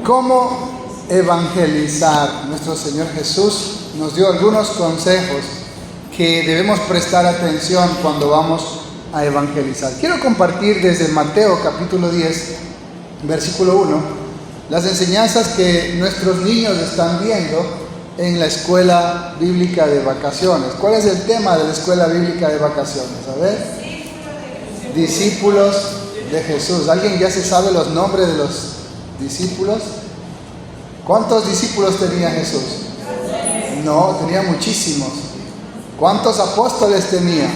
¿Cómo evangelizar? Nuestro Señor Jesús nos dio algunos consejos que debemos prestar atención cuando vamos a evangelizar. Quiero compartir desde Mateo capítulo 10, versículo 1, las enseñanzas que nuestros niños están viendo en la escuela bíblica de vacaciones. ¿Cuál es el tema de la escuela bíblica de vacaciones? A ver. Discípulos de Jesús. ¿Alguien ya se sabe los nombres de los discípulos? ¿Cuántos discípulos tenía Jesús? No, tenía muchísimos. ¿Cuántos apóstoles tenía?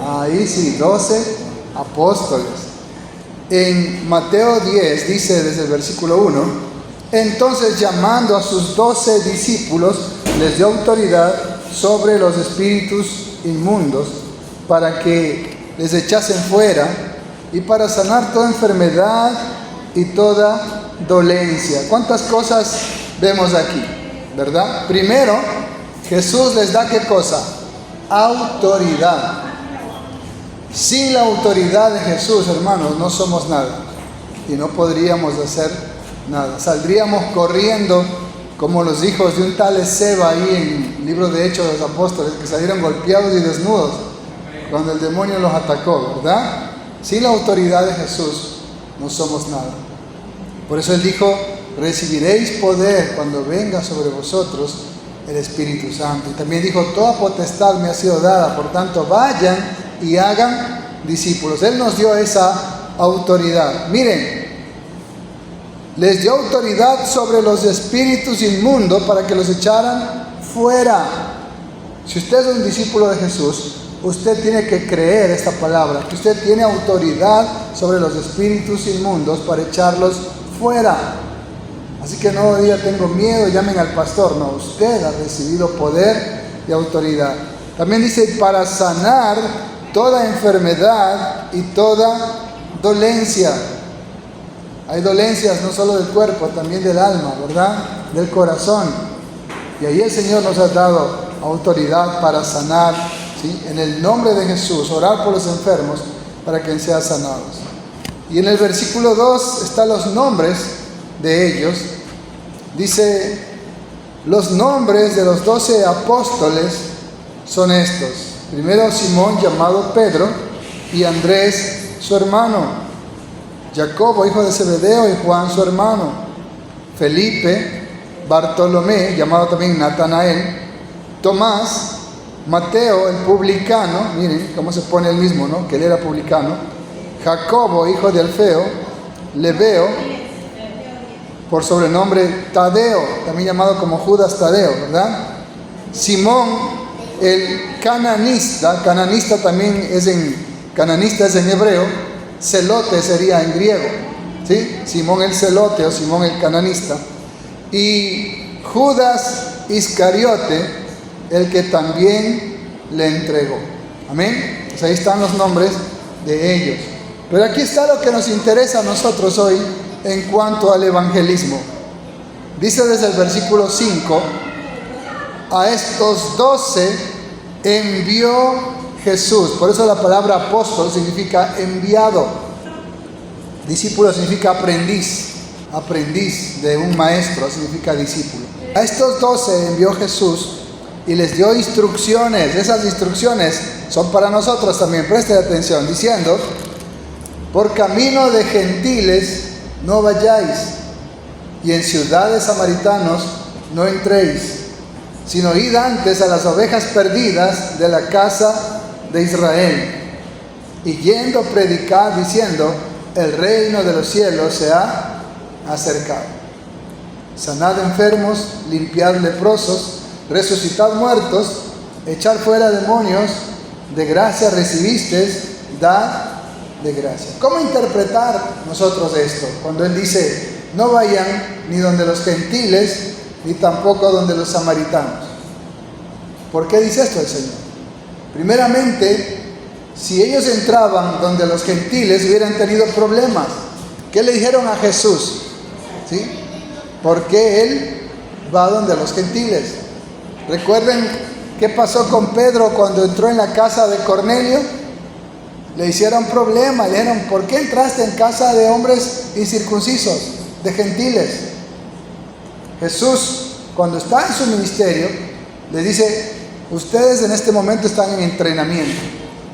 Ahí sí, 12 apóstoles. En Mateo 10 dice desde el versículo 1: entonces, llamando a sus 12 discípulos, les dio autoridad sobre los espíritus inmundos para que les echasen fuera y para sanar toda enfermedad y toda dolencia. ¿Cuántas cosas vemos aquí? ¿Verdad? Primero, Jesús les da ¿qué cosa? Autoridad. Sin la autoridad de Jesús, hermanos, no somos nada y no podríamos hacer nada. Saldríamos corriendo como los hijos de un tal Esceva ahí en el libro de Hechos de los Apóstoles, que salieron golpeados y desnudos cuando el demonio los atacó, ¿verdad? Sin la autoridad de Jesús no somos nada. Por eso Él dijo: recibiréis poder cuando venga sobre vosotros el Espíritu Santo. Y también dijo: toda potestad me ha sido dada, por tanto vayan y hagan discípulos. Él nos dio esa autoridad. Miren, les dio autoridad sobre los espíritus inmundos para que los echaran fuera. Si usted es un discípulo de Jesús, usted tiene que creer esta palabra, que usted tiene autoridad sobre los espíritus inmundos para echarlos fuera. Así que no diga tengo miedo, llamen al pastor. No, usted ha recibido poder y autoridad. También dice para sanar toda enfermedad y toda dolencia. Hay dolencias no solo del cuerpo, también del alma, ¿verdad? Del corazón. Y ahí el Señor nos ha dado autoridad para sanar, ¿sí? En el nombre de Jesús, orar por los enfermos para que sean sanados. Y en el versículo 2 están los nombres de ellos. Dice: los nombres de los 12 apóstoles son estos. Primero, Simón, llamado Pedro, y Andrés, su hermano. Jacobo, hijo de Zebedeo, y Juan, su hermano. Felipe, Bartolomé, llamado también Natanael. Tomás, Mateo, el publicano. Miren cómo se pone el mismo, ¿no? Que él era publicano. Jacobo, hijo de Alfeo. Lebeo, por sobrenombre Tadeo, también llamado como Judas Tadeo, ¿verdad? Simón, el cananista. Cananista también es en hebreo. Celote sería en griego, ¿sí? Simón el celote o Simón el cananista. Y Judas Iscariote, el que también le entregó. Amén. Pues ahí están los nombres de ellos. Pero aquí está lo que nos interesa a nosotros hoy en cuanto al evangelismo. Dice desde el versículo 5: a estos 12 envió Jesús. Por eso la palabra apóstol significa enviado. Discípulo significa aprendiz. Aprendiz de un maestro significa discípulo. A estos 12 envió Jesús y les dio instrucciones. Esas instrucciones son para nosotros también. Presten atención. Diciendo: por camino de gentiles no vayáis, y en ciudades samaritanos no entréis, sino id antes a las ovejas perdidas de la casa de Israel. Y yendo predicar diciendo: el reino de los cielos se ha acercado. Sanad enfermos, limpiad leprosos, resucitad muertos, echad fuera demonios. De gracia recibisteis, dad de gracia. ¿Cómo interpretar nosotros esto? Cuando Él dice: no vayan ni donde los gentiles, ni tampoco donde los samaritanos. ¿Por qué dice esto el Señor? Primeramente, si ellos entraban donde los gentiles, hubieran tenido problemas. ¿Qué le dijeron a Jesús? ¿Sí? ¿Por qué Él va donde los gentiles? Recuerden qué pasó con Pedro cuando entró en la casa de Cornelio. Le hicieron problema, le dijeron: ¿por qué entraste en casa de hombres incircuncisos, de gentiles? Jesús, cuando está en su ministerio, le dice: ustedes en este momento están en entrenamiento,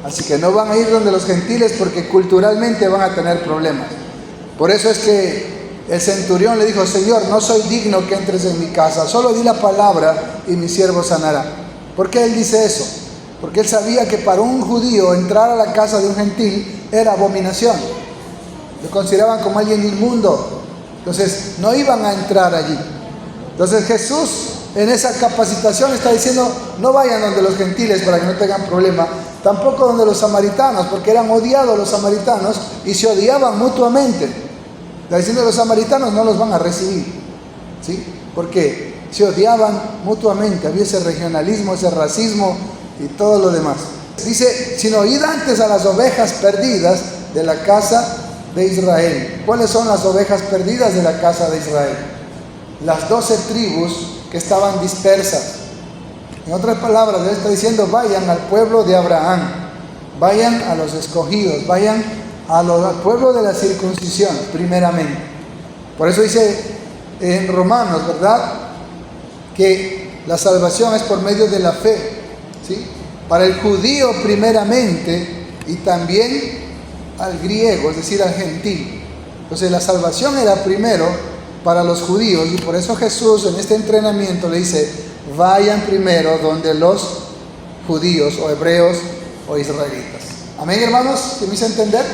así que no van a ir donde los gentiles porque culturalmente van a tener problemas. Por eso es que el centurión le dijo: Señor, no soy digno que entres en mi casa, solo di la palabra y mi siervo sanará. ¿Por qué él dice eso? Porque él sabía que para un judío entrar a la casa de un gentil era abominación. Lo consideraban como alguien inmundo. Entonces no iban a entrar allí. Entonces Jesús en esa capacitación está diciendo: no vayan donde los gentiles para que no tengan problema. Tampoco donde los samaritanos, porque eran odiados los samaritanos y se odiaban mutuamente. Está diciendo: los samaritanos no los van a recibir, ¿sí? Porque se odiaban mutuamente. Había ese regionalismo, ese racismo y todo lo demás. Dice: sino id antes a las ovejas perdidas de la casa de Israel. ¿Cuáles son las ovejas perdidas de la casa de Israel? Las 12 tribus que estaban dispersas. En otras palabras, él está diciendo: vayan al pueblo de Abraham, vayan a los escogidos, vayan al pueblo de la circuncisión, primeramente. Por eso dice en Romanos, ¿verdad?, que la salvación es por medio de la fe, ¿sí? Para el judío primeramente y también al griego, es decir, al gentil. Entonces la salvación era primero para los judíos, y por eso Jesús en este entrenamiento le dice: vayan primero donde los judíos o hebreos o israelitas. Amén, hermanos, ¿se me hizo entender?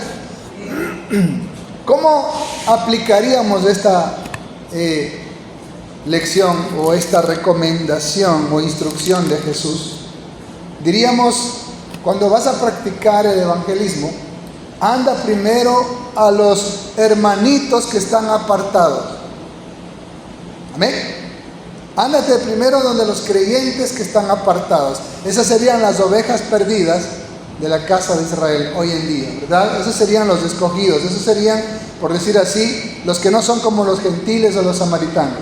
¿Cómo aplicaríamos esta lección o esta recomendación o instrucción de Jesús? Diríamos: cuando vas a practicar el evangelismo, anda primero a los hermanitos que están apartados. Amén. Ándate primero donde los creyentes que están apartados. Esas serían las ovejas perdidas de la casa de Israel hoy en día, ¿verdad? Esos serían los escogidos. Esos serían, por decir así, los que no son como los gentiles o los samaritanos.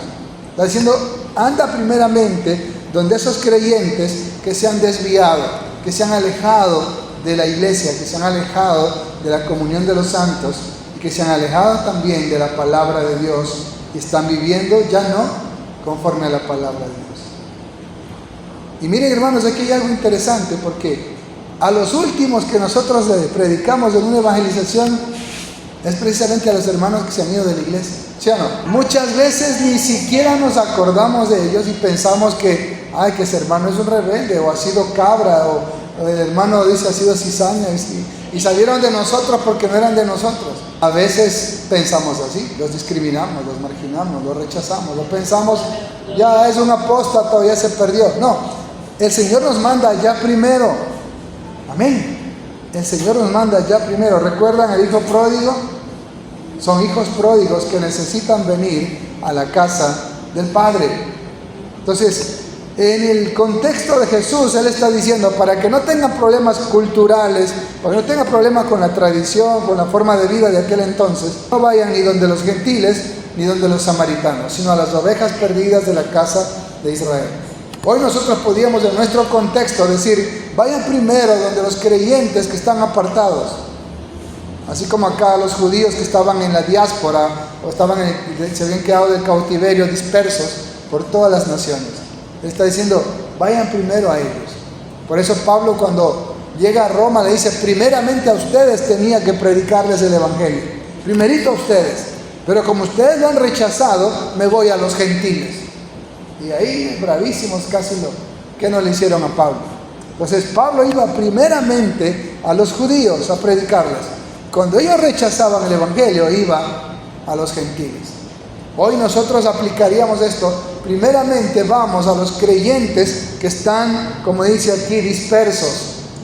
Está diciendo: anda primeramente donde esos creyentes que se han desviado, que se han alejado de la iglesia, que se han alejado de la comunión de los santos y que se han alejado también de la palabra de Dios y están viviendo ya no conforme a la palabra de Dios. Y miren, hermanos, aquí hay algo interesante, porque a los últimos que nosotros le predicamos en una evangelización es precisamente a los hermanos que se han ido de la iglesia, ¿sí o no? Muchas veces ni siquiera nos acordamos de ellos y pensamos que ese hermano es un rebelde, o ha sido cabra, o el hermano dice ha sido cizaña, y salieron de nosotros porque no eran de nosotros. A veces pensamos así, los discriminamos, los marginamos, los rechazamos, lo pensamos: ya es un apóstata, ya se perdió. No, el Señor nos manda ya primero. Amén. El Señor nos manda ya primero. ¿Recuerdan el hijo pródigo? Son hijos pródigos que necesitan venir a la casa del Padre. Entonces, en el contexto de Jesús, Él está diciendo: para que no tengan problemas culturales, para que no tengan problemas con la tradición, con la forma de vida de aquel entonces, no vayan ni donde los gentiles ni donde los samaritanos, sino a las ovejas perdidas de la casa de Israel. Hoy nosotros podríamos, en nuestro contexto, decir: vayan primero donde los creyentes que están apartados. Así como acá los judíos que estaban en la diáspora o se habían quedado del cautiverio, dispersos por todas las naciones. Él está diciendo: vayan primero a ellos. Por eso Pablo, cuando llega a Roma, le dice: primeramente a ustedes tenía que predicarles el evangelio. Primerito a ustedes. Pero como ustedes lo han rechazado, me voy a los gentiles. Y ahí, bravísimos, casi que no le hicieron a Pablo. Entonces Pablo iba primeramente a los judíos a predicarles. Cuando ellos rechazaban el evangelio, iba a los gentiles. Hoy nosotros aplicaríamos esto: primeramente vamos a los creyentes que están, como dice aquí, dispersos,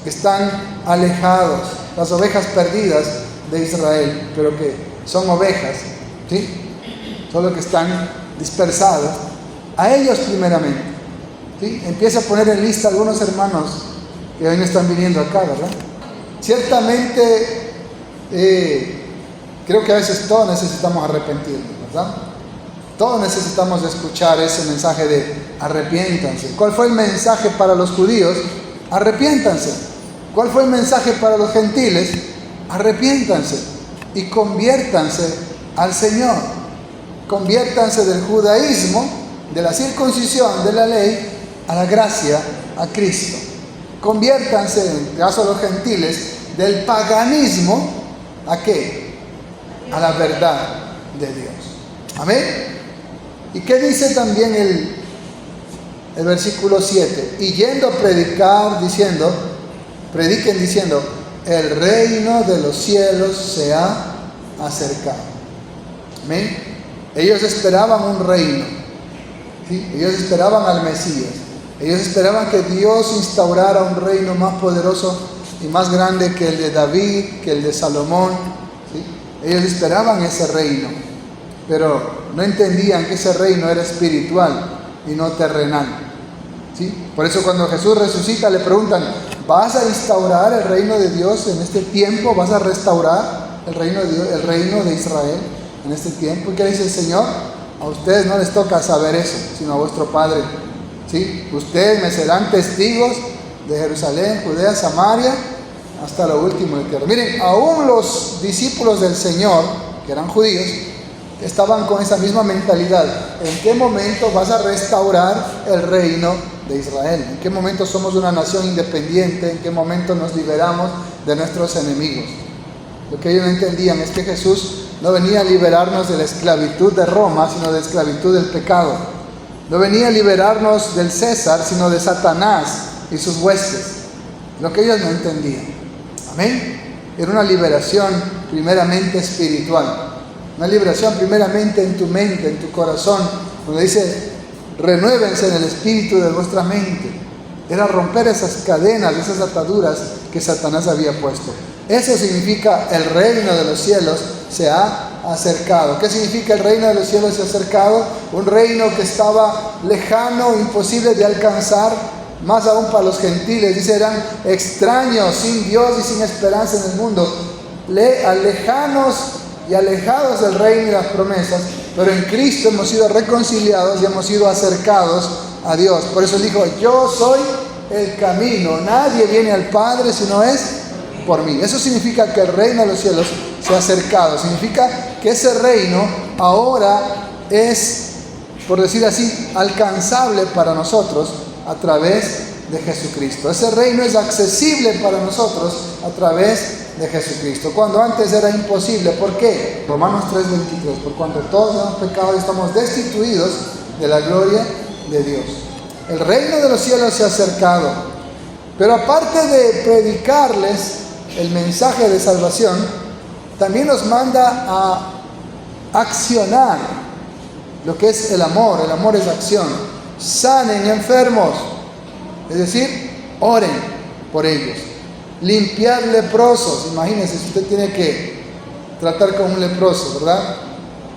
que están alejados, las ovejas perdidas de Israel, pero que son ovejas, ¿sí? Solo que están dispersados. A ellos primeramente, ¿sí? Empieza a poner en lista algunos hermanos que hoy no están viniendo acá, ¿verdad? Ciertamente, creo que a veces todos necesitamos arrepentirnos, ¿verdad? Todos necesitamos escuchar ese mensaje de arrepiéntanse. ¿Cuál fue el mensaje para los judíos? Arrepiéntanse. ¿Cuál fue el mensaje para los gentiles? Arrepiéntanse y conviértanse al Señor. Conviértanse del judaísmo de la circuncisión de la ley a la gracia, a Cristo. Conviértanse, en el caso de los gentiles, del paganismo, ¿a qué? A la verdad de Dios. Amén. ¿Y qué dice también el versículo 7? Y yendo a predicar, prediquen diciendo, el reino de los cielos se ha acercado. Amén. Ellos esperaban un reino, ¿sí? Ellos esperaban al Mesías. Ellos esperaban que Dios instaurara un reino más poderoso y más grande que el de David, que el de Salomón, ¿sí? Ellos esperaban ese reino, pero no entendían que ese reino era espiritual y no terrenal, ¿sí? Por eso cuando Jesús resucita le preguntan, ¿vas a instaurar el reino de Dios en este tiempo? ¿Vas a restaurar el reino de Dios, el reino de Israel en este tiempo? ¿Y qué dice el Señor? A ustedes no les toca saber eso, sino a vuestro Padre, ¿sí? Ustedes me serán testigos de Jerusalén, Judea, Samaria, hasta lo último de la tierra. Miren, aún los discípulos del Señor, que eran judíos, estaban con esa misma mentalidad. ¿En qué momento vas a restaurar el reino de Israel? ¿En qué momento somos una nación independiente? ¿En qué momento nos liberamos de nuestros enemigos? Lo que ellos no entendían es que Jesús no venía a liberarnos de la esclavitud de Roma, sino de la esclavitud del pecado. No venía a liberarnos del César, sino de Satanás y sus huestes. Lo que ellos no entendían. Amén. Era una liberación primeramente espiritual. Una liberación primeramente en tu mente, en tu corazón. Donde dice, renuévense en el espíritu de vuestra mente. Era romper esas cadenas, esas ataduras que Satanás había puesto. Eso significa el reino de los cielos se ha acercado. ¿Qué significa el reino de los cielos se ha acercado? Un reino que estaba lejano, imposible de alcanzar, más aún para los gentiles. Dice, eran extraños, sin Dios y sin esperanza en el mundo, lejanos y alejados del reino y las promesas, pero en Cristo hemos sido reconciliados y hemos sido acercados a Dios. Por eso Él dijo, yo soy el camino, nadie viene al Padre si no es por mí. Eso significa que el reino de los cielos se ha acercado, significa que ese reino ahora es, por decir así, alcanzable para nosotros a través de Jesucristo. Ese reino es accesible para nosotros a través de Jesucristo, cuando antes era imposible. ¿Por qué? Romanos 3:23, por cuanto todos hemos pecado y estamos destituidos de la gloria de Dios. El reino de los cielos se ha acercado, pero aparte de predicarles el mensaje de salvación, también nos manda a accionar lo que es el amor. El amor es acción. Sanen enfermos, es decir, oren por ellos. Limpiar leprosos. Imagínense, si usted tiene que tratar con un leproso, ¿verdad?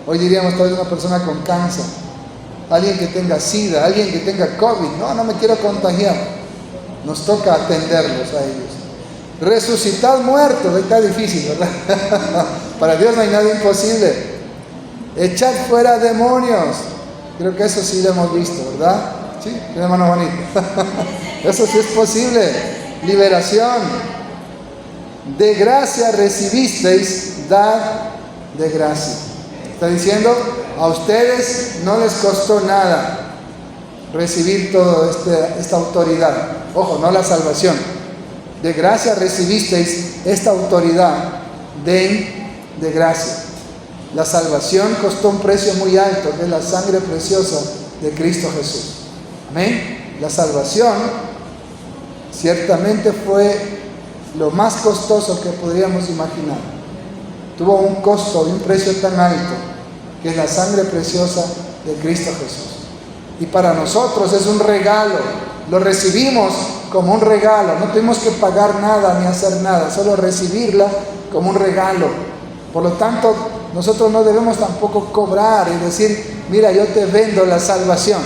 Hoy diríamos tal vez una persona con cáncer, alguien que tenga SIDA, alguien que tenga COVID. No me quiero contagiar. Nos toca atenderlos a ellos. Resucitar muertos, está difícil, ¿verdad? Para Dios no hay nada imposible. Echar fuera demonios. Creo que eso sí lo hemos visto, ¿verdad? Sí, hermano Juanito. Eso sí es posible. Liberación. De gracia recibisteis, dad de gracia. Está diciendo, a ustedes no les costó nada recibir toda esta autoridad. Ojo, no la salvación. De gracia recibisteis esta autoridad, den de gracia. La salvación costó un precio muy alto, que es la sangre preciosa de Cristo Jesús. Amén. La salvación ciertamente fue lo más costoso que podríamos imaginar. Tuvo un costo y un precio tan alto, que es la sangre preciosa de Cristo Jesús. Y para nosotros es un regalo. Lo recibimos como un regalo. No tuvimos que pagar nada ni hacer nada, solo recibirla como un regalo. Por lo tanto, nosotros no debemos tampoco cobrar y decir, mira, yo te vendo la salvación,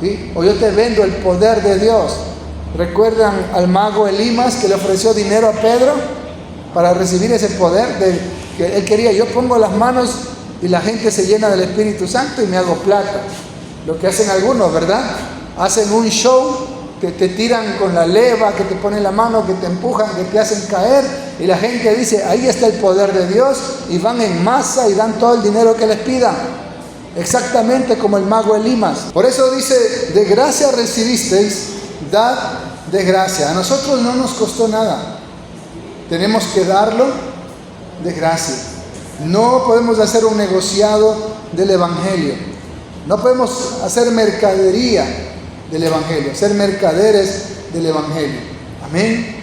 ¿sí? O yo te vendo el poder de Dios. ¿Recuerdan al mago Elimas que le ofreció dinero a Pedro para recibir ese poder? Que él quería, yo pongo las manos y la gente se llena del Espíritu Santo y me hago plata. Lo que hacen algunos, ¿verdad? Hacen un show, que te tiran con la leva, que te ponen la mano, que te empujan, que te hacen caer, y la gente dice, ahí está el poder de Dios, y van en masa y dan todo el dinero que les pidan. exactamente como el mago Elimas. Por eso dice, de gracia recibisteis, dad de gracia. A nosotros no nos costó nada. Tenemos que darlo de gracia. No podemos hacer un negociado del Evangelio. No podemos hacer mercadería del Evangelio, ser mercaderes del Evangelio. Amén.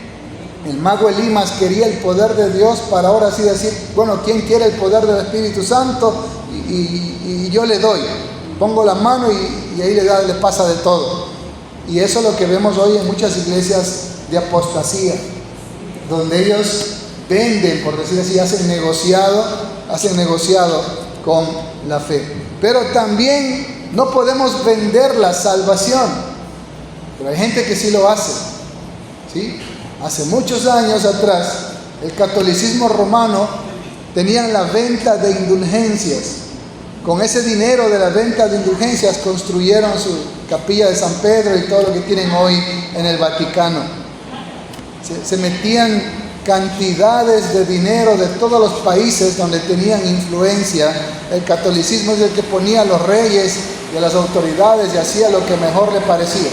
El mago Elimas quería el poder de Dios para ahora sí decir, bueno, ¿quién quiere el poder del Espíritu Santo? Y yo le doy. Pongo la mano y ahí le pasa de todo. Y eso es lo que vemos hoy en muchas iglesias de apostasía, donde ellos venden, por decir así, hacen negociado con la fe. Pero también no podemos vender la salvación. Pero hay gente que sí lo hace, ¿sí? Hace muchos años atrás, el catolicismo romano tenían la venta de indulgencias. Con ese dinero de la venta de indulgencias construyeron su capilla de San Pedro y todo lo que tienen hoy en el Vaticano. Se metían cantidades de dinero de todos los países donde tenían influencia. El catolicismo es el que ponía a los reyes y a las autoridades y hacía lo que mejor le parecía.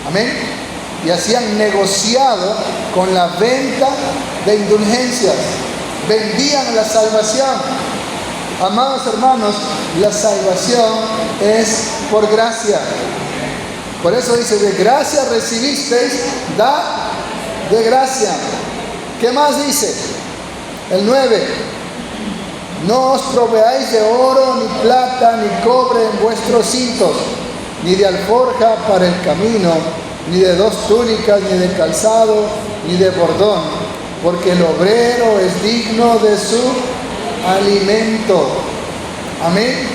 Amén. Y hacían negociado con la venta de indulgencias. Vendían la salvación. Amados hermanos, la salvación es por gracia. Por eso dice, de gracia recibisteis, dad de gracia. ¿Qué más dice? El 9. No os proveáis de oro, ni plata, ni cobre en vuestros cintos, ni de alforja para el camino, ni de 2 túnicas, ni de calzado, ni de bordón, porque el obrero es digno de su alimento. Amén.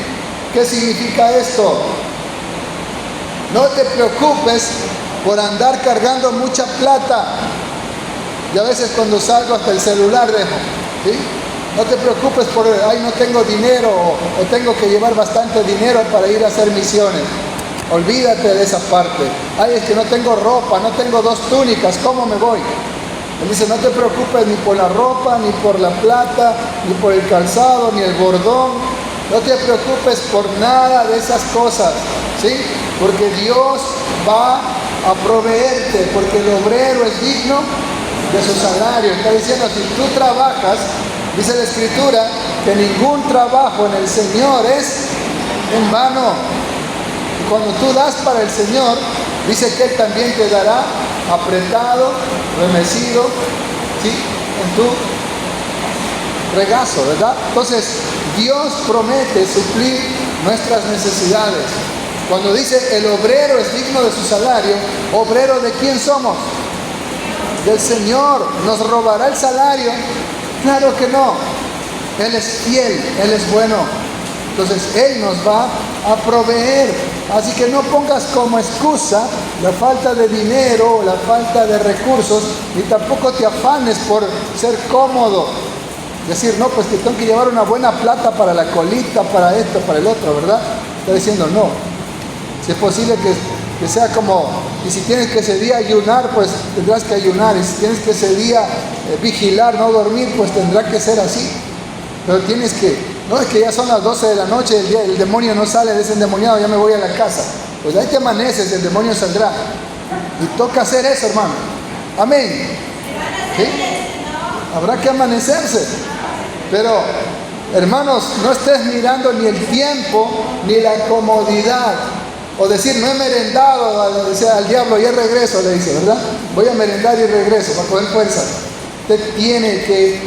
¿Qué significa esto? No te preocupes por andar cargando mucha plata. Y a veces cuando salgo hasta el celular dejo, ¿sí? No te preocupes por, ay, no tengo dinero o tengo que llevar bastante dinero para ir a hacer misiones. Olvídate de esa parte. Ay, es que no tengo ropa, no tengo 2 túnicas, ¿cómo me voy? Él dice, no te preocupes ni por la ropa, ni por la plata, ni por el calzado, ni el bordón. No te preocupes por nada de esas cosas, ¿sí? Porque Dios va a proveerte, porque el obrero es digno de su salario. Está diciendo, si tú trabajas, dice la Escritura, que ningún trabajo en el Señor es en vano. Y cuando tú das para el Señor, dice que Él también te dará apretado, remecido, ¿sí? En tu regazo, ¿verdad? Entonces, Dios promete suplir nuestras necesidades. Cuando dice el obrero es digno de su salario, ¿obrero de quién somos? Del Señor. ¿Nos robará el salario? Claro que no. Él es fiel, Él es bueno. Entonces Él nos va a proveer. Así que no pongas como excusa la falta de dinero o la falta de recursos, ni tampoco te afanes por ser cómodo. Decir, no, pues que tengo que llevar una buena plata para la colita, para esto, para el otro, ¿verdad? Está diciendo no. Si es posible que sea como, y si tienes que ese día ayunar, pues tendrás que ayunar. Y si tienes que ese día vigilar, no dormir, pues tendrá que ser así. Pero tienes que, no es que ya son las 12 de la noche, el demonio no sale de ese endemoniado, ya me voy a la casa. Pues ahí te amaneces, el demonio saldrá. Y toca hacer eso, hermano. Amén. ¿Sí? Habrá que amanecerse. Pero, hermanos, no estés mirando ni el tiempo, ni la comodidad. O decir, no he merendado, al diablo, ya regreso, le dice, ¿verdad? Voy a merendar y regreso para coger fuerzas. Usted tiene que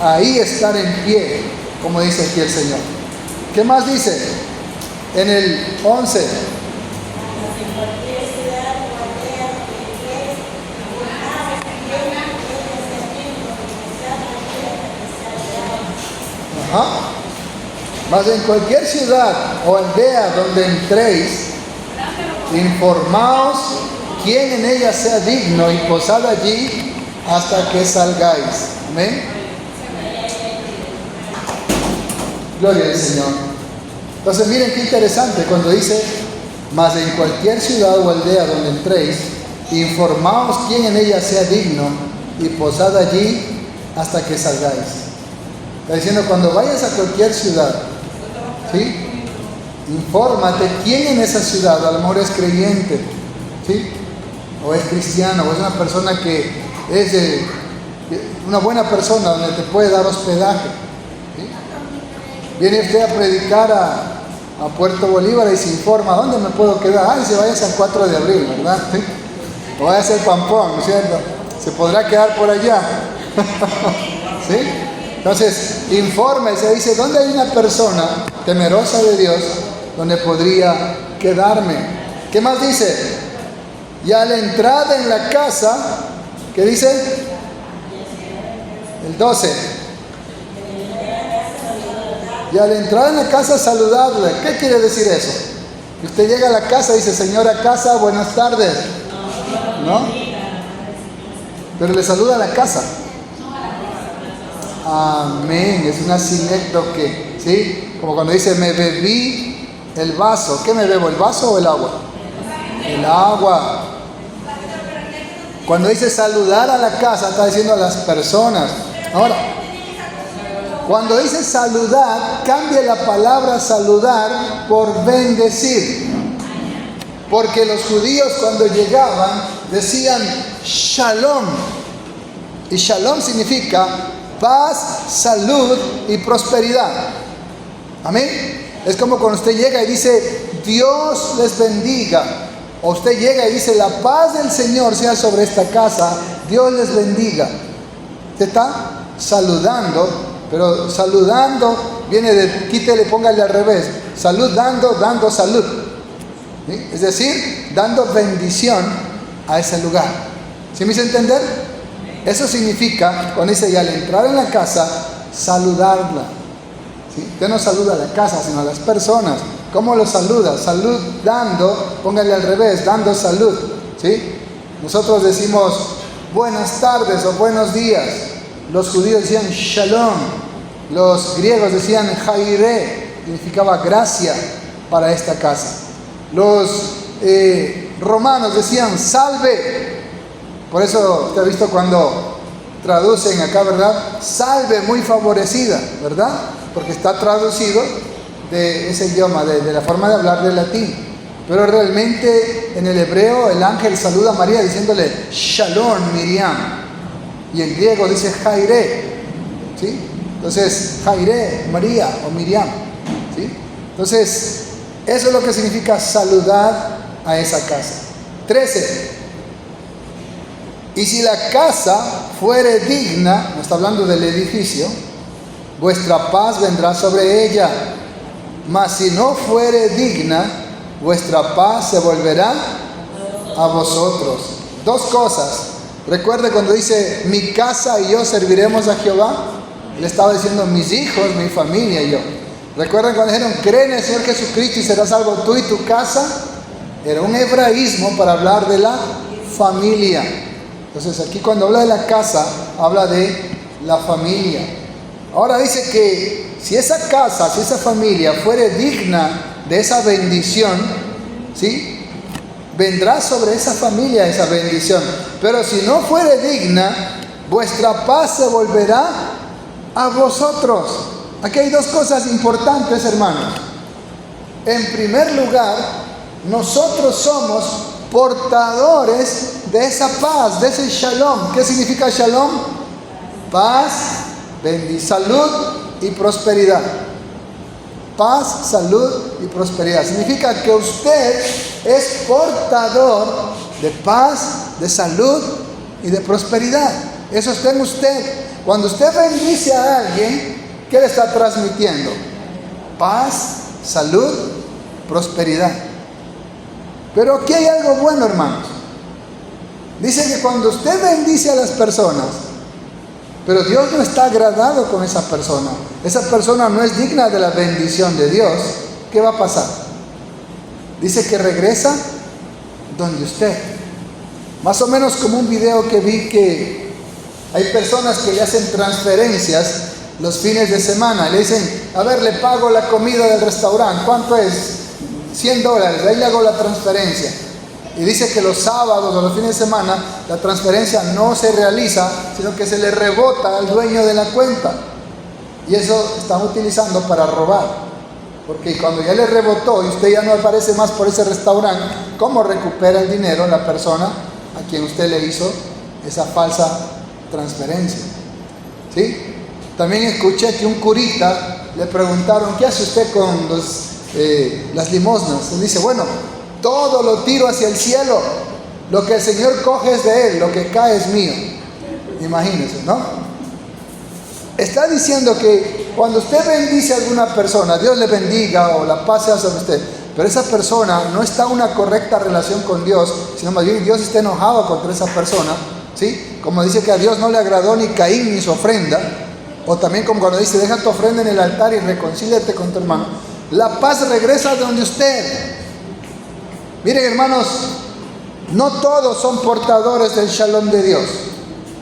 ahí estar en pie, como dice aquí el Señor. ¿Qué más dice? En el 11. Ajá. Mas en cualquier ciudad o aldea donde entréis, informaos quién en ella sea digno y posad allí hasta que salgáis. Amén. Gloria al Señor. Entonces miren qué interesante cuando dice, mas en cualquier ciudad o aldea donde entréis, informaos quién en ella sea digno y posad allí hasta que salgáis. Está diciendo, cuando vayas a cualquier ciudad, ¿sí? Infórmate quién en esa ciudad, a lo mejor es creyente, ¿sí? O es cristiano, o es una persona que es una buena persona donde te puede dar hospedaje, ¿sí? Viene usted a predicar a Puerto Bolívar y se informa, ¿dónde me puedo quedar? Ay, se vaya al 4 de abril, ¿verdad? ¿Sí? O vaya a ser Pampón, ¿no es cierto? Se podrá quedar por allá. ¿Sí? Entonces, infórmese, dice, ¿dónde hay una persona temerosa de Dios donde podría quedarme? ¿Qué más dice? Y a la entrada en la casa, ¿qué dice? El 12. Y a la entrada en la casa saludarle. ¿Qué quiere decir eso? Que usted llega a la casa y dice, señora casa, buenas tardes. ¿No? Pero le saluda a la casa. Amén. Es una sinécdoque, ¿sí? Como cuando dice, me bebí el vaso. ¿Qué me bebo? ¿El vaso o el agua? El agua. Cuando dice saludar a la casa, está diciendo a las personas. Ahora, cuando dice saludar, cambia la palabra saludar por bendecir. Porque los judíos cuando llegaban decían shalom. Y shalom significa paz, salud y prosperidad. Amén. Es como cuando usted llega y dice Dios les bendiga. O usted llega y dice la paz del Señor sea sobre esta casa. Dios les bendiga. Usted está saludando, pero saludando viene de quítele, póngale al revés. Salud dando salud. ¿Sí? Es decir, dando bendición a ese lugar. ¿Sí me hizo entender? Eso significa, cuando dice, y al entrar en la casa, saludarla. ¿Sí? Usted no saluda a la casa, sino a las personas. ¿Cómo lo saluda? Salud dando, póngale al revés, dando salud. ¿Sí? Nosotros decimos buenas tardes o buenos días. Los judíos decían shalom. Los griegos decían jaire, significaba gracia para esta casa. Los romanos decían salve. Por eso usted ha visto cuando traducen acá, ¿verdad? Salve, muy favorecida, ¿verdad? Porque está traducido de ese idioma, de la forma de hablar del latín. Pero realmente en el hebreo el ángel saluda a María diciéndole Shalom Miriam. Y en griego dice Jaire. ¿Sí? Entonces, Jaire, María o Miriam. ¿Sí? Entonces, eso es lo que significa saludar a esa casa. 13. Y si la casa fuere digna, no está hablando del edificio, vuestra paz vendrá sobre ella. Mas si no fuere digna, vuestra paz se volverá a vosotros. Dos cosas. Recuerde cuando dice, mi casa y yo serviremos a Jehová. Él estaba diciendo, mis hijos, mi familia y yo. Recuerden cuando dijeron, cree en el Señor Jesucristo y serás salvo tú y tu casa. Era un hebraísmo para hablar de la familia. Entonces aquí cuando habla de la casa, habla de la familia. Ahora dice que si esa casa, si esa familia fuere digna de esa bendición, ¿sí? Vendrá sobre esa familia esa bendición. Pero si no fuere digna, vuestra paz se volverá a vosotros. Aquí hay dos cosas importantes, hermanos. En primer lugar, nosotros somos portadores de esa paz, de ese shalom. ¿Qué significa shalom? Paz, salud y prosperidad. Paz, salud y prosperidad. Significa que usted es portador de paz, de salud y de prosperidad. Eso está en usted. Cuando usted bendice a alguien, ¿qué le está transmitiendo? Paz, salud, prosperidad. Pero aquí hay algo bueno, hermanos. Dice que cuando usted bendice a las personas, pero Dios no está agradado con esa persona no es digna de la bendición de Dios, ¿qué va a pasar? Dice que regresa donde usted. Más o menos como un video que vi que hay personas que le hacen transferencias los fines de semana. Le dicen, a ver, le pago la comida del restaurante, ¿cuánto es? $100, ahí le hago la transferencia. Y dice que los sábados o los fines de semana la transferencia no se realiza, sino que se le rebota al dueño de la cuenta. Y eso están utilizando para robar. Porque cuando ya le rebotó y usted ya no aparece más por ese restaurante, ¿cómo recupera el dinero la persona a quien usted le hizo esa falsa transferencia? ¿Sí? También escuché que un curita le preguntaron, ¿qué hace usted con las limosnas? Él dice, bueno, todo lo tiro hacia el cielo, lo que el Señor coge es de Él, lo que cae es mío. Imagínense, ¿no? Está diciendo que cuando usted bendice a alguna persona, Dios le bendiga o la paz sea sobre usted, pero esa persona no está en una correcta relación con Dios, sino más bien Dios está enojado contra esa persona, ¿sí? Como dice que a Dios no le agradó ni Caín ni su ofrenda, o también como cuando dice, deja tu ofrenda en el altar y reconcíliate con tu hermano. La paz regresa de donde usted. Miren, hermanos, no todos son portadores del shalom de Dios.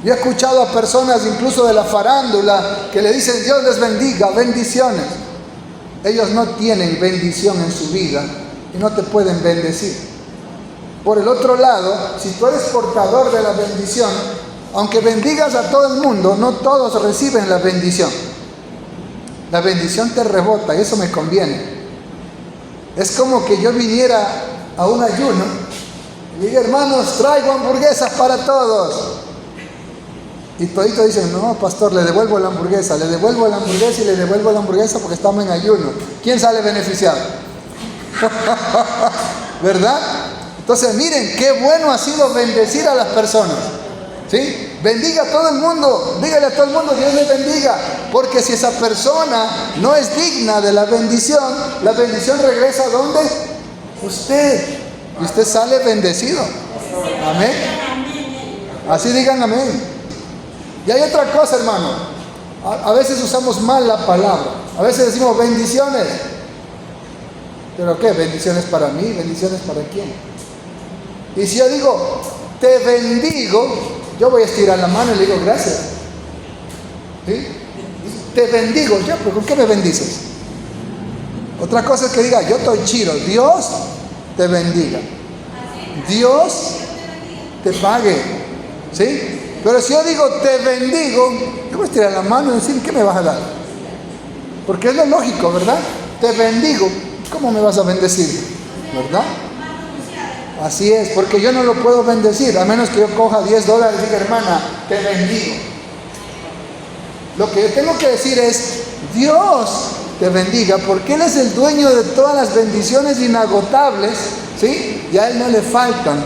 Yo he escuchado a personas incluso de la farándula que le dicen Dios les bendiga, bendiciones. Ellos no tienen bendición en su vida y no te pueden bendecir. Por el otro lado, si tú eres portador de la bendición, aunque bendigas a todo el mundo, no todos reciben la bendición. La bendición te rebota y eso me conviene. Es como que yo viniera a un ayuno y diga, hermanos, traigo hamburguesas para todos. Y toditos dicen, no, pastor, le devuelvo la hamburguesa y le devuelvo la hamburguesa porque estamos en ayuno. ¿Quién sale beneficiado? ¿Verdad? Entonces, miren, qué bueno ha sido bendecir a las personas. ¿Sí? Bendiga a todo el mundo, dígale a todo el mundo, Dios le bendiga. Porque si esa persona no es digna de la bendición regresa ¿a dónde? Usted. Y usted sale bendecido. Amén. Así digan amén. Y hay otra cosa, hermano. A veces usamos mal la palabra. A veces decimos bendiciones. ¿Pero qué? ¿Bendiciones para mí? ¿Bendiciones para quién? Y si yo digo, te bendigo, yo voy a estirar la mano y le digo, gracias. ¿Sí? Te bendigo, ya, pero ¿con qué me bendices? Otra cosa es que diga, yo estoy chido, Dios te bendiga. Dios te pague. ¿Sí? Pero si yo digo, te bendigo, yo voy a estirar la mano y decir, ¿qué me vas a dar? Porque es lo lógico, ¿verdad? Te bendigo, ¿cómo me vas a bendecir? ¿Verdad? Así es, porque yo no lo puedo bendecir, a menos que yo coja $10 y diga, hermana, te bendigo. Lo que yo tengo que decir es, Dios te bendiga, porque Él es el dueño de todas las bendiciones inagotables, ¿sí? Y a Él no le faltan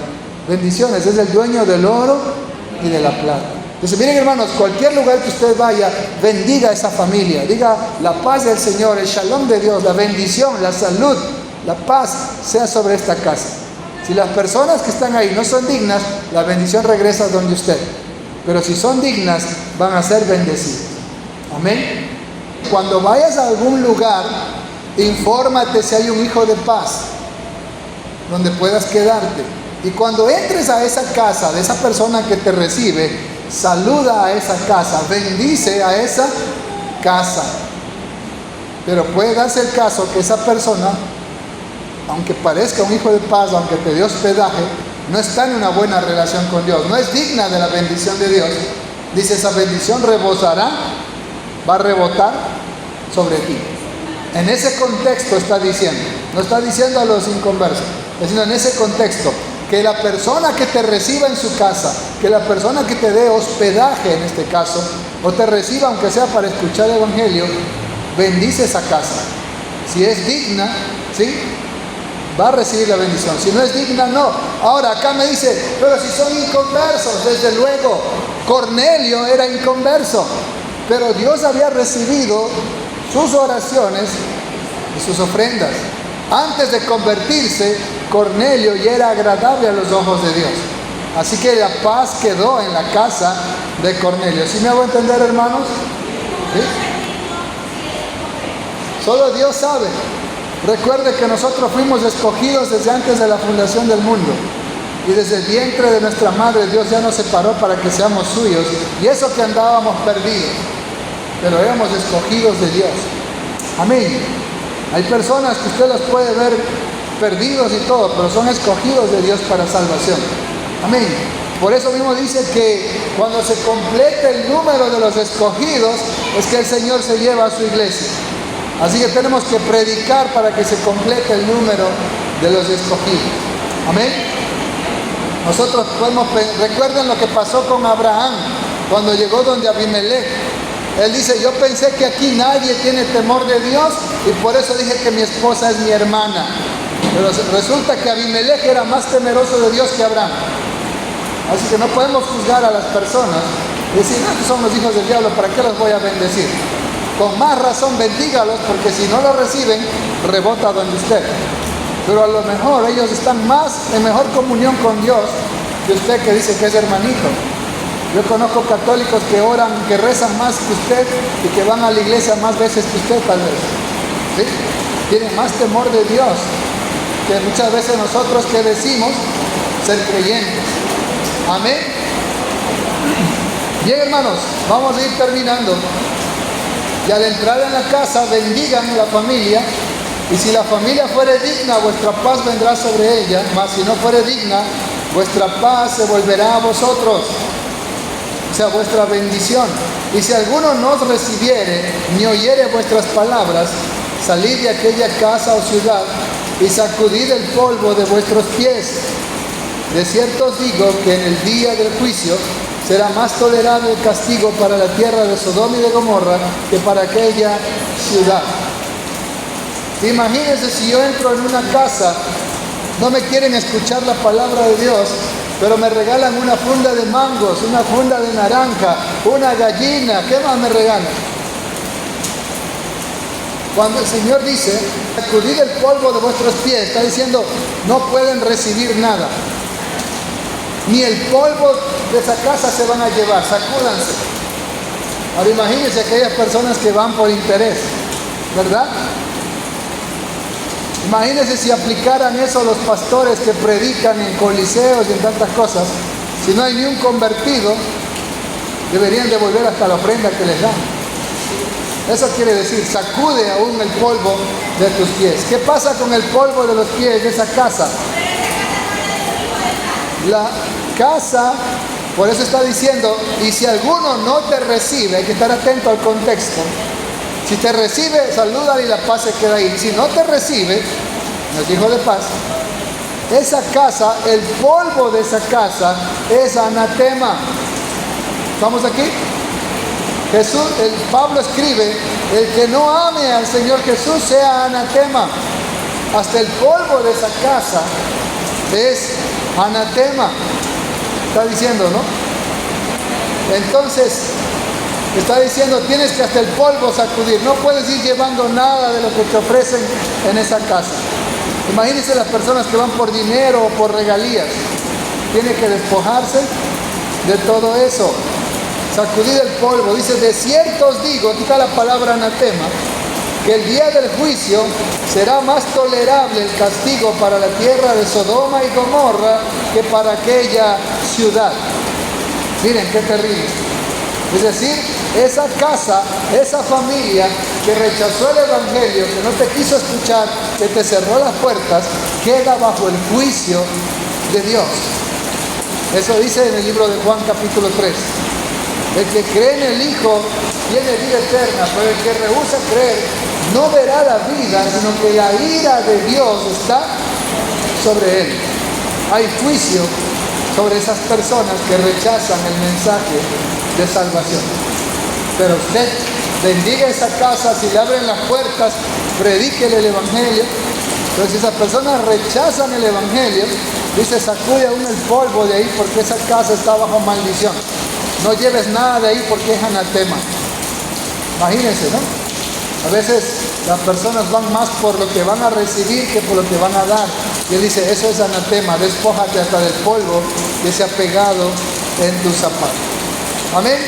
bendiciones, es el dueño del oro y de la plata. Entonces, miren, hermanos, cualquier lugar que usted vaya, bendiga a esa familia, diga la paz del Señor, el shalom de Dios, la bendición, la salud, la paz sea sobre esta casa. Si las personas que están ahí no son dignas, la bendición regresa donde usted. Pero si son dignas, van a ser bendecidas. Amén. Cuando vayas a algún lugar, infórmate si hay un hijo de paz donde puedas quedarte. Y cuando entres a esa casa de esa persona que te recibe, saluda a esa casa, bendice a esa casa. Pero puede darse el caso que esa persona, aunque parezca un hijo de paz, aunque te dé hospedaje, no está en una buena relación con Dios, no es digna de la bendición de Dios. Dice, esa bendición rebosará, va a rebotar sobre ti. En ese contexto está diciendo, no está diciendo a los inconversos, está diciendo en ese contexto, que la persona que te reciba en su casa, que la persona que te dé hospedaje en este caso, o te reciba aunque sea para escuchar el evangelio, bendice esa casa. Si es digna, ¿sí?, va a recibir la bendición. Si no es digna, no. Ahora acá me dice, pero si son inconversos, desde luego, Cornelio era inconverso, pero Dios había recibido sus oraciones y sus ofrendas. Antes de convertirse, Cornelio ya era agradable a los ojos de Dios. Así que la paz quedó en la casa de Cornelio. ¿Sí me hago entender, hermanos? ¿Sí? Solo Dios sabe. Recuerde que nosotros fuimos escogidos desde antes de la fundación del mundo. Y desde el vientre de nuestra madre Dios ya nos separó para que seamos suyos. Y eso que andábamos perdidos, pero éramos escogidos de Dios. Amén. Hay personas que usted las puede ver perdidos y todo, pero son escogidos de Dios para salvación. Amén. Por eso mismo dice que cuando se complete el número de los escogidos, es que el Señor se lleva a su iglesia. Así que tenemos que predicar para que se complete el número de los escogidos. Amén. Nosotros recuerden lo que pasó con Abraham cuando llegó donde Abimelech. Él dice, yo pensé que aquí nadie tiene temor de Dios y por eso dije que mi esposa es mi hermana. Pero resulta que Abimelech era más temeroso de Dios que Abraham. Así que no podemos juzgar a las personas y decir, no, que son los hijos del diablo, ¿para qué los voy a bendecir? Con más razón bendígalos, porque si no lo reciben, rebota donde usted. Pero a lo mejor ellos están en mejor comunión con Dios que usted, que dice que es hermanito. Yo conozco católicos que oran, que rezan más que usted y que van a la iglesia más veces que usted, tal vez. ¿Sí? Tienen más temor de Dios que muchas veces nosotros que decimos ser creyentes. Amén. Bien, hermanos, vamos a ir terminando. Y al entrar en la casa, bendigan la familia. Y si la familia fuere digna, vuestra paz vendrá sobre ella. Mas si no fuere digna, vuestra paz se volverá a vosotros. O sea, vuestra bendición. Y si alguno no os recibiere, ni oyere vuestras palabras, salid de aquella casa o ciudad y sacudid el polvo de vuestros pies. De cierto os digo que en el día del juicio será más tolerable el castigo para la tierra de Sodoma y de Gomorra que para aquella ciudad. Imagínense si yo entro en una casa, no me quieren escuchar la palabra de Dios, pero me regalan una funda de mangos, una funda de naranja, una gallina, ¿qué más me regalan? Cuando el Señor dice, sacudid el polvo de vuestros pies, está diciendo, no pueden recibir nada. Ni el polvo de esa casa se van a llevar, sacúdanse. Ahora imagínense aquellas personas que van por interés, ¿verdad? Imagínense si aplicaran eso los pastores que predican en coliseos y en tantas cosas. Si no hay ni un convertido, deberían devolver hasta la ofrenda que les dan. Eso quiere decir, sacude aún el polvo de tus pies. ¿Qué pasa con el polvo de los pies de esa casa? La casa, por eso está diciendo, y si alguno no te recibe, hay que estar atento al contexto. Si te recibe, salúdale y la paz se queda ahí. Si no te recibe, no es hijo de paz. Esa casa, el polvo de esa casa es anatema. ¿Estamos aquí? Pablo escribe, el que no ame al Señor Jesús sea anatema. Hasta el polvo de esa casa es anatema. Está diciendo, ¿no? Entonces, está diciendo, tienes que hasta el polvo sacudir. No puedes ir llevando nada de lo que te ofrecen en esa casa. Imagínense las personas que van por dinero o por regalías. Tiene que despojarse de todo eso. Sacudir el polvo. Dice, de cierto os digo, aquí está la palabra anatema, que el día del juicio será más tolerable el castigo para la tierra de Sodoma y Gomorra que para aquella ciudad. Miren qué terrible. Es decir, esa casa, esa familia que rechazó el evangelio, que no te quiso escuchar, que te cerró las puertas, queda bajo el juicio de Dios. Eso dice en el libro de Juan capítulo 3. El que cree en el Hijo tiene vida eterna, pero el que rehúsa creer no verá la vida, sino que la ira de Dios está sobre él. Hay juicio sobre esas personas que rechazan el mensaje de salvación. Pero usted bendiga esa casa, si le abren las puertas, predíquele el evangelio. Pero si esas personas rechazan el evangelio, dice, sacude aún el polvo de ahí porque esa casa está bajo maldición. No lleves nada de ahí porque es anatema. Imagínense, ¿no? A veces las personas van más por lo que van a recibir que por lo que van a dar. Y él dice, eso es anatema, despójate hasta del polvo que se ha pegado en tus zapatos. Amén.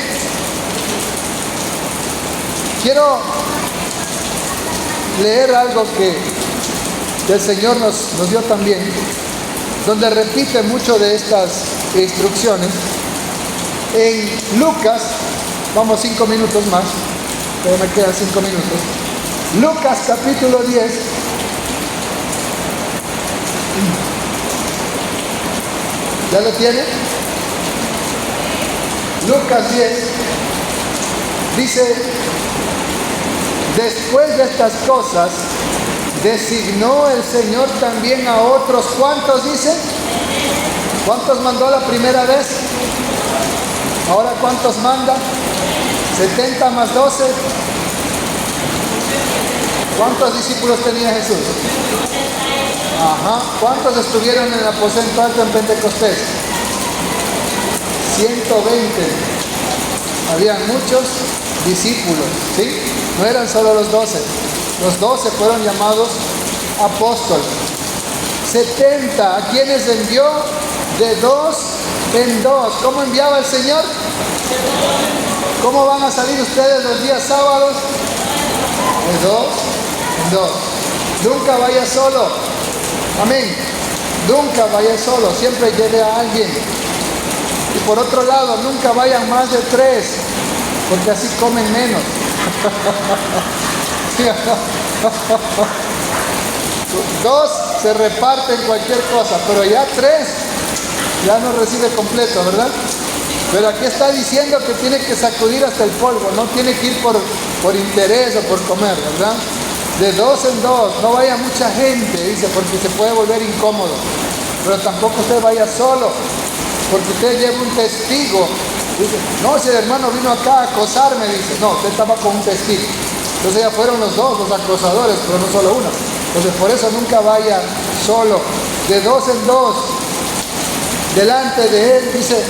Quiero leer algo que el Señor nos dio también, donde repite mucho de estas instrucciones. En Lucas, vamos 5 minutos más, todavía me quedan 5 minutos. Lucas capítulo 10. ¿Ya lo tiene? Lucas 10 dice, Después de estas cosas, designó el Señor también a otros. ¿Cuántos dice? ¿Cuántos mandó la primera vez? Ahora, ¿cuántos manda? 70 más 12. ¿Cuántos discípulos tenía Jesús? Ajá. ¿Cuántos estuvieron en el aposento alto en Pentecostés? 120. Habían muchos discípulos, ¿sí? No eran solo los 12. Los 12 fueron llamados apóstoles. 70. ¿A quiénes envió? De 2 en 2. ¿Cómo enviaba el Señor? ¿Cómo van a salir ustedes los días sábados? De 2 en 2. Nunca vaya solo. Amén. Nunca vaya solo. Siempre lleve a alguien. Y por otro lado, nunca vayan más de 3, porque así comen menos. Dos se reparten cualquier cosa, pero ya 3 ya no recibe completo, ¿verdad? Pero aquí está diciendo que tiene que sacudir hasta el polvo, no tiene que ir por interés o por comer, ¿verdad? De 2 en 2, no vaya mucha gente, dice, porque se puede volver incómodo. Pero tampoco usted vaya solo, porque usted lleva un testigo. Dice, no, si el hermano vino acá a acosarme, dice, no, usted estaba con un testigo. Entonces ya fueron los dos, los acosadores, pero no solo uno. Entonces por eso nunca vaya solo. De 2 en 2, delante de él, dice,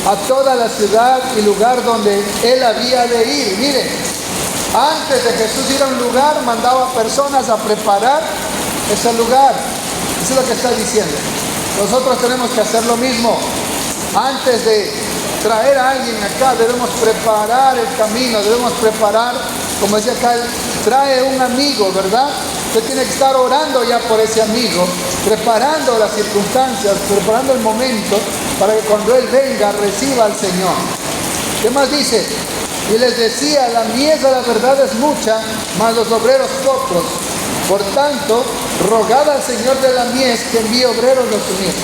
a toda la ciudad y lugar donde él había de ir. Mire, antes de Jesús ir a un lugar, mandaba personas a preparar ese lugar. Eso es lo que está diciendo. Nosotros tenemos que hacer lo mismo. Antes de traer a alguien acá, debemos preparar el camino, debemos preparar, como decía acá, trae un amigo, ¿verdad? Usted tiene que estar orando ya por ese amigo, preparando las circunstancias, preparando el momento para que cuando él venga reciba al Señor. ¿Qué más dice? Y les decía, la mies de la verdad es mucha, mas los obreros pocos. Por tanto, rogad al Señor de la mies que envíe obreros los sumidos.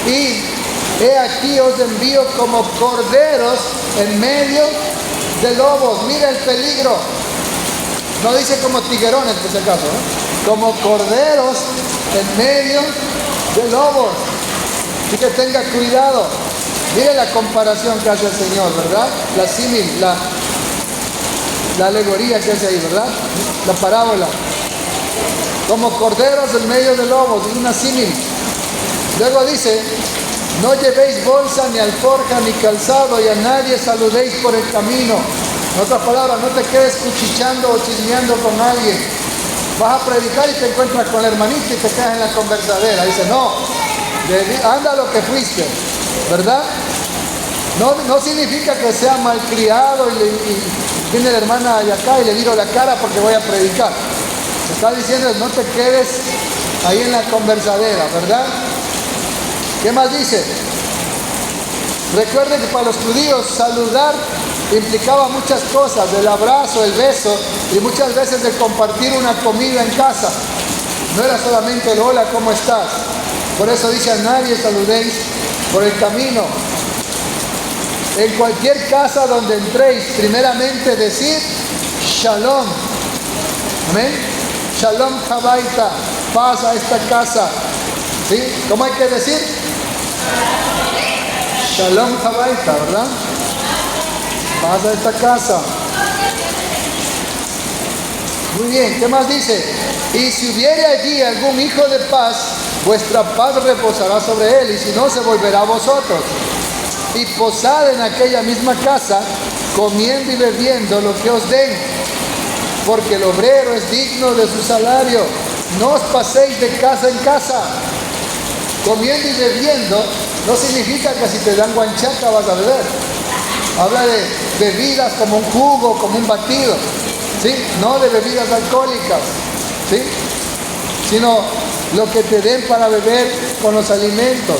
Y he aquí os envío como corderos en medio de lobos. Mira el peligro. No dice como tiguerones, por si acaso, ¿no? Como corderos en medio de lobos. Así que tenga cuidado. Mire la comparación que hace el Señor, ¿verdad? La símil, la alegoría que hace ahí, ¿verdad? La parábola. Como corderos en medio de lobos, es una símil. Luego dice, no llevéis bolsa, ni alforja, ni calzado, y a nadie saludéis por el camino. En otras palabras, no te quedes cuchicheando o chismeando con alguien. Vas a predicar y te encuentras con el hermanito y te quedas en la conversadera. Dice, no, anda lo que fuiste, ¿verdad? No significa que sea malcriado y viene la hermana de acá y le miro la cara porque voy a predicar. Está diciendo, no te quedes ahí en la conversadera, ¿verdad? ¿Qué más dice? Recuerden que para los judíos saludar implicaba muchas cosas, el abrazo, el beso y muchas veces el compartir una comida en casa. No era solamente el hola, ¿cómo estás? Por eso dice, a nadie saludéis por el camino. En cualquier casa donde entréis, primeramente decid Shalom. Amén. Shalom Habaita, paz a esta casa. ¿Sí? ¿Cómo hay que decir? Shalom Habaita, ¿verdad? Paz a esta casa. Muy bien, ¿qué más dice? Y si hubiere allí algún hijo de paz, vuestra paz reposará sobre él, y si no, se volverá a vosotros. Y posad en aquella misma casa, comiendo y bebiendo lo que os den, porque el obrero es digno de su salario. No os paséis de casa en casa. Comiendo y bebiendo no significa que si te dan guanchaca vas a beber. Habla de bebidas como un jugo, como un batido, ¿sí? No de bebidas alcohólicas, ¿sí? Sino lo que te den para beber con los alimentos.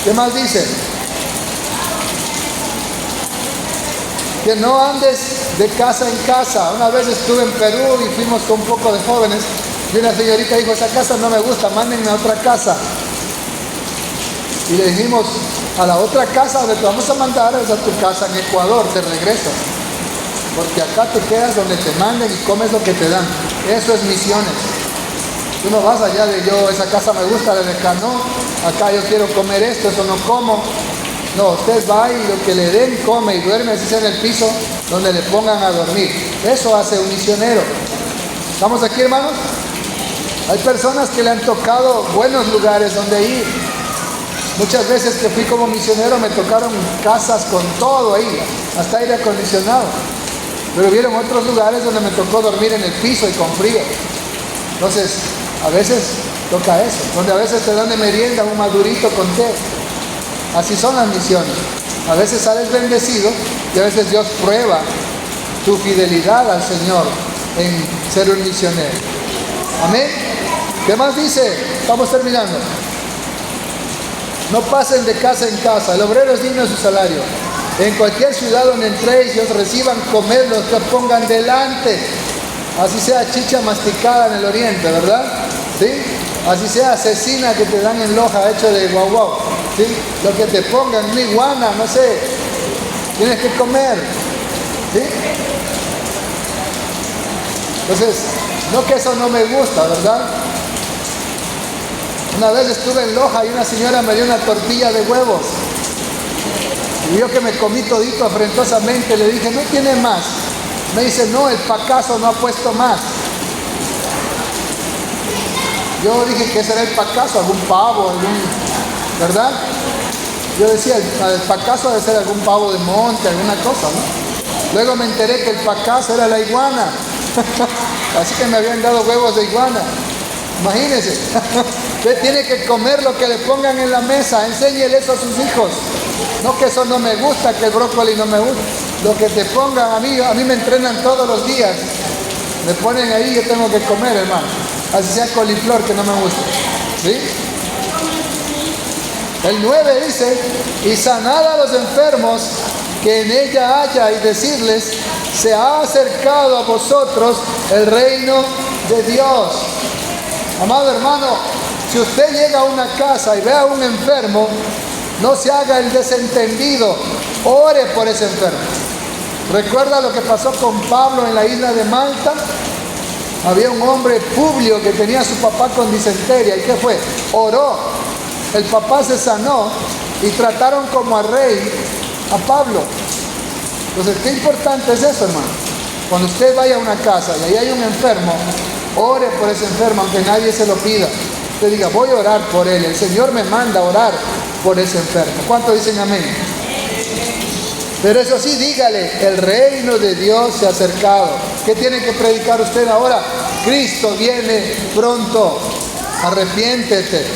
¿Qué más dice? Que no andes de casa en casa. Una vez estuve en Perú y fuimos con un poco de jóvenes y una señorita dijo, esa casa no me gusta, mándenme a otra casa. Y le dijimos, a la otra casa donde te vamos a mandar es a tu casa en Ecuador, te regresas. porque acá te quedas donde te manden y comes lo que te dan. Eso es misiones. Tú no vas allá de yo, esa casa me gusta, la de acá no, acá yo quiero comer esto, eso no como. No, usted va y lo que le den come y duerme así sea en el piso donde le pongan a dormir. Eso hace un misionero. ¿Estamos aquí, hermanos? Hay personas que le han tocado buenos lugares donde ir. Muchas veces que fui como misionero me tocaron casas con todo ahí, hasta aire acondicionado. Pero hubieron otros lugares donde me tocó dormir en el piso y con frío. Entonces, a veces toca eso, donde a veces te dan de merienda un madurito con té. Así son las misiones. A veces sales bendecido y a veces Dios prueba tu fidelidad al Señor en ser un misionero. Amén. ¿Qué más dice? Estamos terminando. No pasen de casa en casa. El obrero es digno de su salario. En cualquier ciudad donde entréis y os reciban, comed lo que pongan delante. Así sea chicha masticada en el oriente, ¿verdad? ¿Sí? Así sea cecina que te dan en Loja hecho de guau guau. ¿Sí? Lo que te pongan, una iguana, no sé. Tienes que comer. ¿Sí? Entonces, no que eso no me gusta, ¿verdad? Una vez estuve en Loja y una señora me dio una tortilla de huevos. Y yo que me comí todito afrentosamente, le dije, ¿no tiene más? Me dice, no, el pacaso no ha puesto más. Yo dije, ¿qué será el pacaso? ¿Algún pavo? ¿Verdad? Yo decía, el pacaso debe ser algún pavo de monte, alguna cosa, ¿no? Luego me enteré que el pacaso era la iguana. Así que me habían dado huevos de iguana. Imagínense. Usted tiene que comer lo que le pongan en la mesa. Enséñele eso a sus hijos. No que eso no me gusta, que el brócoli no me gusta. Lo que te pongan, a mí me entrenan todos los días. Me ponen ahí, yo tengo que comer, hermano. Así sea coliflor, que no me gusta. ¿Sí? El 9 dice, y sanad a los enfermos que en ella haya, y decirles, se ha acercado a vosotros el reino de Dios. Amado hermano, si usted llega a una casa y ve a un enfermo, no se haga el desentendido, ore por ese enfermo. ¿Recuerda lo que pasó con Pablo en la isla de Malta? Había un hombre, Publio, que tenía a su papá con disentería. ¿Y qué fue? Oró. El papá se sanó y trataron como a rey a Pablo. Entonces, qué importante es eso, hermano. Cuando usted vaya a una casa y ahí hay un enfermo, ore por ese enfermo, aunque nadie se lo pida. Usted diga, voy a orar por él. El Señor me manda a orar por ese enfermo. ¿Cuántos dicen amén? Pero eso sí, dígale, el reino de Dios se ha acercado. ¿Qué tiene que predicar usted ahora? Cristo viene pronto. Arrepiéntete.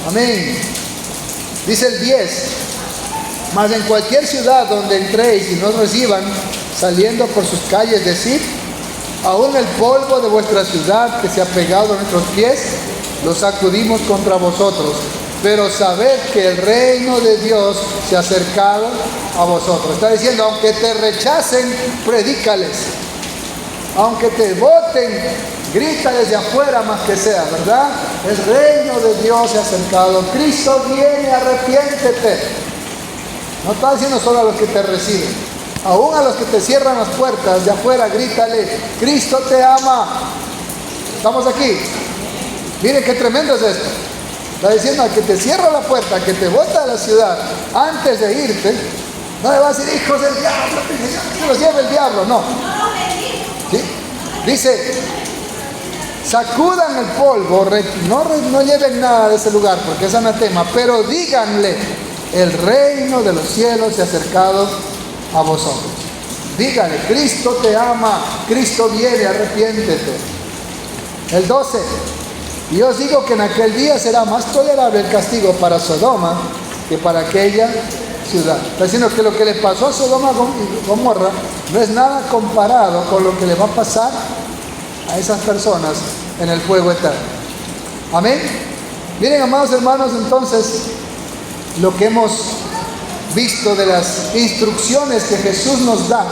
Amén. Dice el 10. Mas en cualquier ciudad donde entréis y nos reciban, saliendo por sus calles, decid, aún el polvo de vuestra ciudad que se ha pegado a nuestros pies, lo sacudimos contra vosotros. Pero sabed que el reino de Dios se ha acercado a vosotros. Está diciendo, aunque te rechacen, predícales. Aunque te voten, grítales de afuera más que sea, ¿verdad? El reino de Dios se ha acercado. Cristo viene, arrepiéntete. No está diciendo solo a los que te reciben. Aún a los que te cierran las puertas de afuera, grítale, Cristo te ama. ¿Estamos aquí? Miren qué tremendo es esto. Está diciendo al que te cierra la puerta, al que te bota a la ciudad, antes de irte, no le va a decir, hijos del diablo, que los lleve el diablo, no. ¿Sí? Dice, sacudan el polvo, no lleven nada de ese lugar, porque es anatema, pero díganle, el reino de los cielos se ha acercado a vosotros. Díganle, Cristo te ama, Cristo viene, arrepiéntete. El 12. Y os digo que en aquel día será más tolerable el castigo para Sodoma que para aquella ciudad. Está diciendo que lo que le pasó a Sodoma y Gomorra no es nada comparado con lo que le va a pasar a esas personas en el fuego eterno. Amén. Miren, amados hermanos, entonces, lo que hemos visto de las instrucciones que Jesús nos da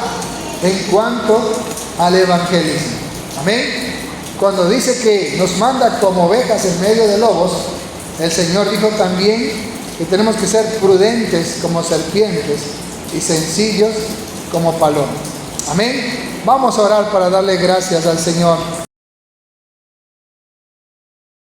en cuanto al evangelismo. Amén. Cuando dice que nos manda como ovejas en medio de lobos, el Señor dijo también que tenemos que ser prudentes como serpientes y sencillos como paloma. Amén. Vamos a orar para darle gracias al Señor.